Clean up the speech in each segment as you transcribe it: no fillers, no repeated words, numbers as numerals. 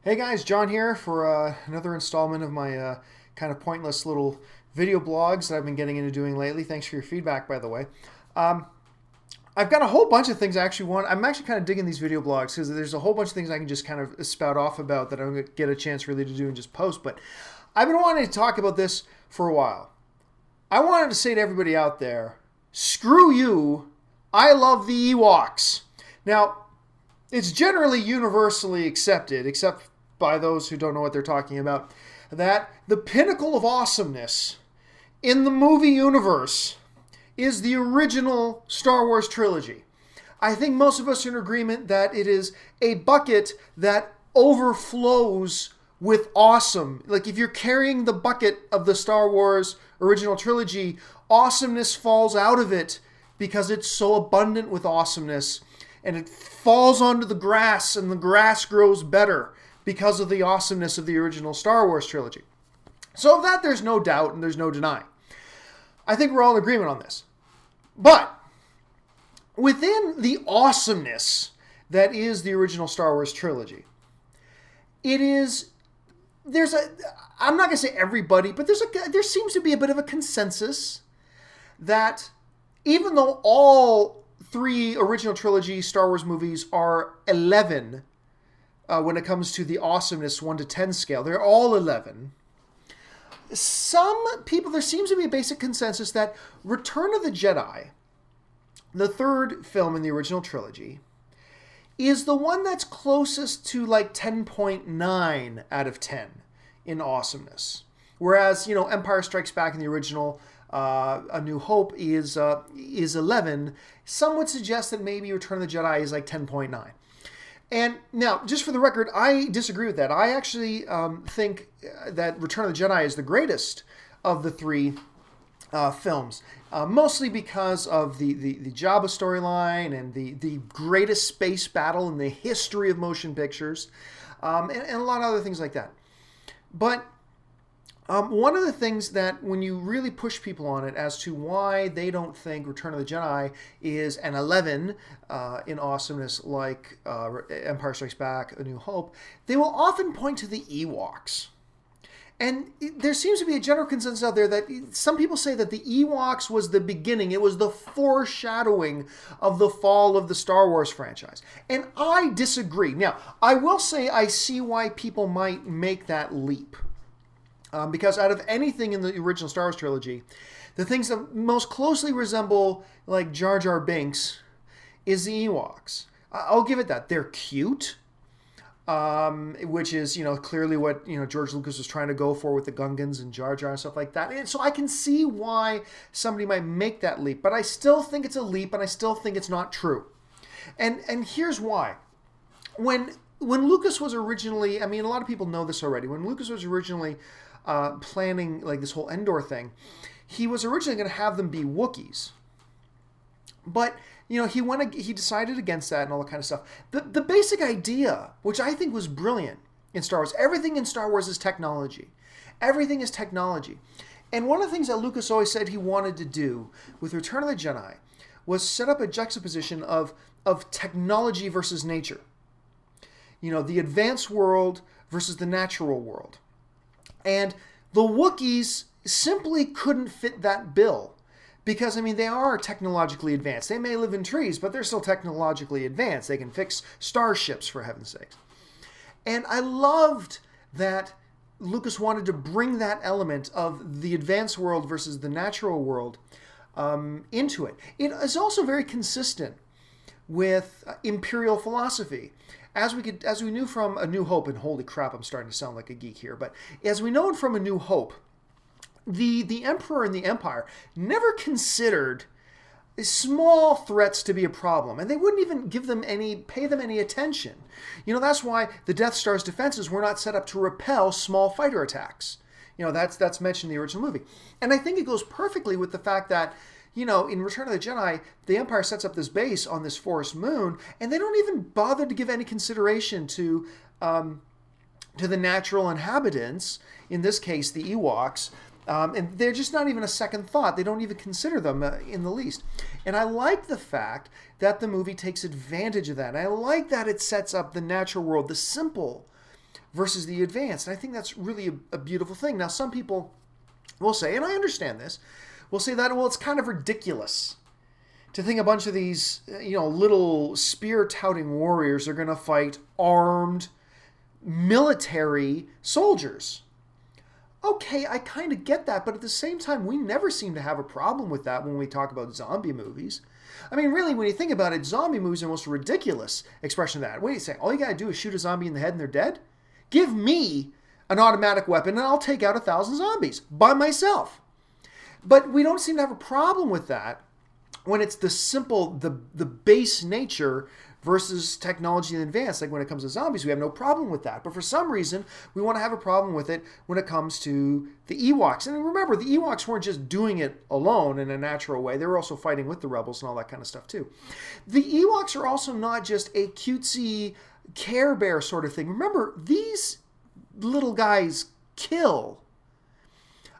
Hey guys, John here for another installment of my kind of pointless little video blogs that I've been getting into doing lately. Thanks for your feedback, by the way. Um, I've got a whole bunch of things I actually want. I'm actually kind of digging these video blogs because there's a whole bunch of things I can just kind of spout off about that I don't get a chance really to do and just post. But I've been wanting to talk about this for a while. I wanted to say to everybody out there, screw you, I love the Ewoks. Now, it's generally universally accepted, except by those who don't know what they're talking about, that the pinnacle of awesomeness in the movie universe is the original Star Wars trilogy. I think most of us are in agreement that it is a bucket that overflows with awesome. Like if you're carrying the bucket of the Star Wars original trilogy, awesomeness falls out of it because it's so abundant with awesomeness, and it falls onto the grass and the grass grows better because of the awesomeness of the original Star Wars trilogy. So of that there's no doubt and there's no denying. I think we're all in agreement on this. But within the awesomeness that is the original Star Wars trilogy, I'm not going to say everybody, but there seems to be a bit of a consensus that even though all three original trilogy Star Wars movies are 11 when it comes to the awesomeness 1 to 10 scale, they're all 11. Some people, there seems to be a basic consensus that Return of the Jedi, the third film in the original trilogy, is the one that's closest to like 10.9 out of 10 in awesomeness. Whereas, Empire Strikes Back in the original, A New Hope is 11. Some would suggest that maybe Return of the Jedi is like 10.9. And now, just for the record, I disagree with that. I actually think that Return of the Jedi is the greatest of the three films, mostly because of the Jabba storyline and the greatest space battle in the history of motion pictures, and a lot of other things like that. But one of the things that when you really push people on it as to why they don't think Return of the Jedi is an 11 in awesomeness like Empire Strikes Back, A New Hope, they will often point to the Ewoks. And there seems to be a general consensus out there that some people say that the Ewoks was the beginning. It was the foreshadowing of the fall of the Star Wars franchise. And I disagree. Now, I will say I see why people might make that leap. Because out of anything in the original Star Wars trilogy, the things that most closely resemble like Jar Jar Binks is the Ewoks. I'll give it that. They're cute, which is, clearly what, George Lucas was trying to go for with the Gungans and Jar Jar and stuff like that. And so I can see why somebody might make that leap, but I still think it's a leap and I still think it's not true. And here's why. When Lucas was originally, a lot of people know this already, when Lucas was originally planning like this whole Endor thing, he was originally going to have them be Wookiees. But, he decided against that and all that kind of stuff. The basic idea, which I think was brilliant in Star Wars, everything in Star Wars is technology. Everything is technology. And one of the things that Lucas always said he wanted to do with Return of the Jedi was set up a juxtaposition of technology versus nature. The advanced world versus the natural world. And the Wookiees simply couldn't fit that bill because, they are technologically advanced. They may live in trees, but they're still technologically advanced. They can fix starships, for heaven's sakes. And I loved that Lucas wanted to bring that element of the advanced world versus the natural world into it. It is also very consistent with imperial philosophy. As we knew from A New Hope, and holy crap, I'm starting to sound like a geek here, but as we know from A New Hope, the Emperor and the Empire never considered small threats to be a problem, and they wouldn't even pay them any attention. That's why the Death Star's defenses were not set up to repel small fighter attacks. That's mentioned in the original movie. And I think it goes perfectly with the fact that in Return of the Jedi, the Empire sets up this base on this forest moon, and they don't even bother to give any consideration to the natural inhabitants, in this case, the Ewoks, and they're just not even a second thought. They don't even consider them in the least. And I like the fact that the movie takes advantage of that. And I like that it sets up the natural world, the simple versus the advanced. And I think that's really a beautiful thing. Now, some people will say, and I understand this, will say that, well, it's kind of ridiculous to think a bunch of these, little spear-touting warriors are going to fight armed military soldiers. Okay, I kind of get that, but at the same time, we never seem to have a problem with that when we talk about zombie movies. I mean, really, when you think about it, zombie movies are the most ridiculous expression of that. What are you saying? All you gotta do is shoot a zombie in the head and they're dead? Give me an automatic weapon and I'll take out 1,000 zombies by myself. But we don't seem to have a problem with that when it's the simple, the base nature versus technology and advanced. Like when it comes to zombies, we have no problem with that. But for some reason, we want to have a problem with it when it comes to the Ewoks. And remember, the Ewoks weren't just doing it alone in a natural way. They were also fighting with the rebels and all that kind of stuff too. The Ewoks are also not just a cutesy Care Bear sort of thing. Remember, these little guys kill.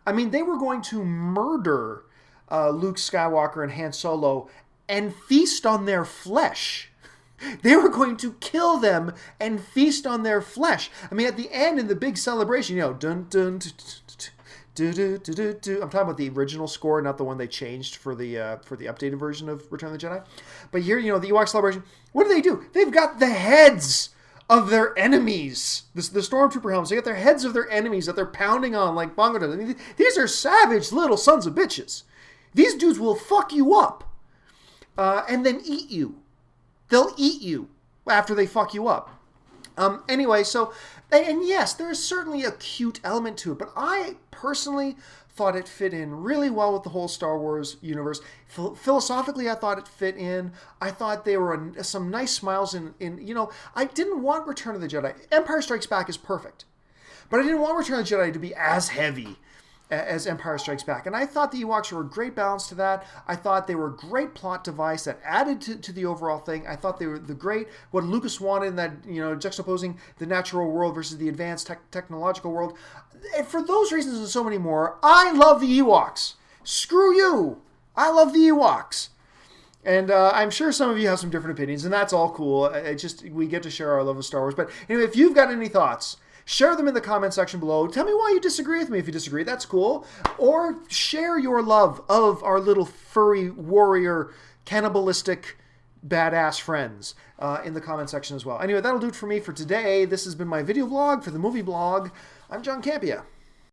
I mean, they were going to murder Luke Skywalker and Han Solo and feast on their flesh. They were going to kill them and feast on their flesh. I mean, at the end, in the big celebration, dun dun do do do do do. I'm talking about the original score, not the one they changed for the updated version of Return of the Jedi. But here, the Ewok celebration. What do? They've got the heads of their enemies. The stormtrooper helmets. They got their heads of their enemies that they're pounding on like bongo drums. I mean, these are savage little sons of bitches. These dudes will fuck you up, and then eat you. They'll eat you after they fuck you up. Anyway, so, and yes, there is certainly a cute element to it, but I personally thought it fit in really well with the whole Star Wars universe. Philosophically, I thought it fit in. I thought there were some nice smiles in, I didn't want Return of the Jedi. Empire Strikes Back is perfect, but I didn't want Return of the Jedi to be as heavy as Empire Strikes Back. And I thought the Ewoks were a great balance to that. I thought they were a great plot device that added to the overall thing. I thought they were what Lucas wanted in that, juxtaposing the natural world versus the advanced technological world. And for those reasons and so many more, I love the Ewoks. Screw you. I love the Ewoks. And I'm sure some of you have some different opinions, and that's all cool. We get to share our love of Star Wars. But anyway, if you've got any thoughts, share them in the comment section below. Tell me why you disagree with me. If you disagree, that's cool. Or share your love of our little furry warrior, cannibalistic, badass friends in the comment section as well. Anyway, that'll do it for me for today. This has been my video blog for the movie blog. I'm John Campea.